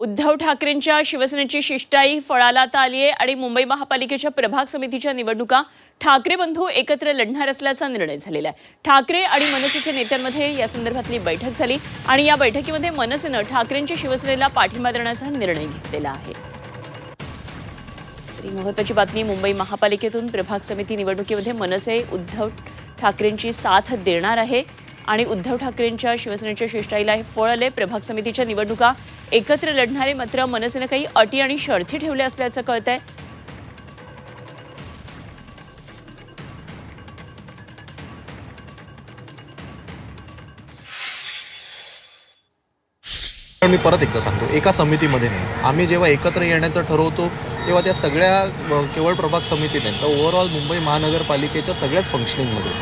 उद्धव ठाकरेंच्या शिवसेनेची शिष्टाई फळाला आली आहे आणि मुंबई महापालिकेच्या प्रभाग समितीच्या निवडणुका ठाकरे बंधू एकत्र लढणार असल्याचा निर्णय झालेला आहे। ठाकरे आणि मनसेच्या नेत्यांमध्ये या संदर्भातली बैठक झाली आणि या बैठकीमध्ये मनसेनं ठाकरेंच्या शिवसेनेला पाठिंबा देण्याचा निर्णय घेतलेला आहे। महत्त्वाची बातमी, मुंबई महापालिकेतून प्रभाग समिती निवडणुकीमध्ये मनसे उद्धव ठाकरेंची साथ देणार आहे आणि उद्धव ठाकरेंच्या शिवसेनेच्या शिष्टाईला हे फळ आले। प्रभाग समितीच्या निवडणुका एकत्र लढणारे, मात्र मनसेने काही अटी आणि शर्ती ठेवल्या असल्याचं कळतंय। मी परत एकदा सांगतो, एका समितीमध्ये नाही, आम्ही जेव्हा एकत्र येण्याचं ठरवतो तेव्हा त्या सगळ्या केवळ प्रभाग समिती नाही तर ओव्हरऑल मुंबई महानगरपालिकेच्या सगळ्याच फंक्शनिंगमध्ये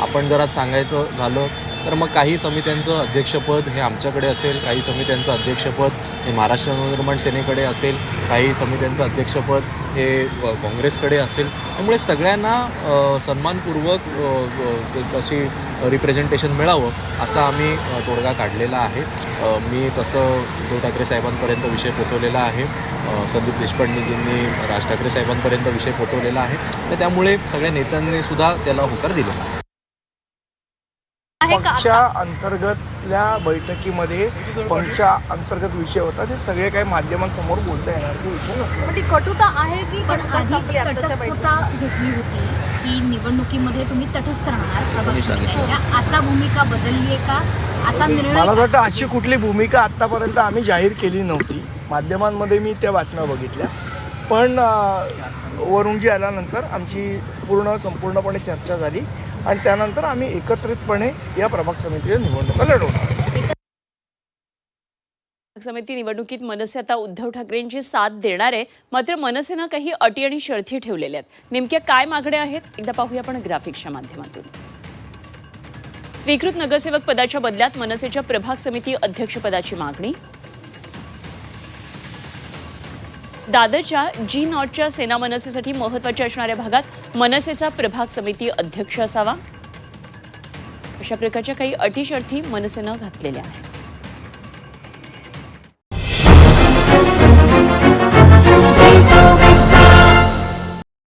आपण जर आज सांगायचं झालं तर मग काही समित्यांचं अध्यक्षपद हे आमच्याकडे असेल, काही समित्यांचं अध्यक्षपद हे महाराष्ट्र नवनिर्माण सेनेकडे असेल, काही समित्यांचं अध्यक्षपद हे काँग्रेसकडे असेल। त्यामुळे सगळ्यांना सन्मानपूर्वक अशी रिप्रेझेंटेशन मिळावं असा आम्ही तोडगा काढलेला आहे। मी तसं उद्धव ठाकरे साहेबांपर्यंत विषय पोचवलेला आहे, संदीप देशपांडेजींनी राज ठाकरे साहेबांपर्यंत विषय पोचवलेला आहे, तर त्यामुळे सगळ्या नेत्यांनी सुद्धा त्याला होकार दिलेला आहे। पक्षा अंतर्गतल्या बैठकीमध्ये पक्षा अंतर्गत विषय होता, ते सगळे काही माध्यमांसमोर बोलता येणार विषय नसतो। पण ती कटुता आहे की तटस्थता घेतली होती की निवडणुकीमध्ये तुम्ही तटस्थ राहणार, आता भूमिका बदलली आहे का? आता निर्णय मला वाटतं अशी कुठली भूमिका आतापर्यंत आम्ही जाहीर केली नव्हती। माध्यमांमध्ये मी त्या बातम्या बघितल्या, पण वरुणजी आल्यानंतर आमची संपूर्णपणे चर्चा झाली आणि त्यानंतर आम्ही एकत्रितपणे या प्रभाग समितीच्या निवडणुका लढवणार। समिती निवडणुकीत मनसे आता उद्धव ठाकरेंची साथ देणार आहे, मात्र मनसेनं काही अटी आणि शर्ती ठेवलेल्या आहेत। नेमक्या काय मागण्या आहेत एकदा पाहूया आपण ग्राफिक्सच्या माध्यमातून। स्वीकृत नगरसेवक पदाच्या बदल्यात मनसेच्या प्रभाग समिती अध्यक्षपदाची मागणी, दादरच्या G0च्या सेना मनसेसाठी महत्त्वाच्या असणाऱ्या भागात मनसेचा प्रभाग समिती अध्यक्ष असावा, अशा प्रकारच्या काही अटी शर्ती मनसेनं घातलेल्या आहेत।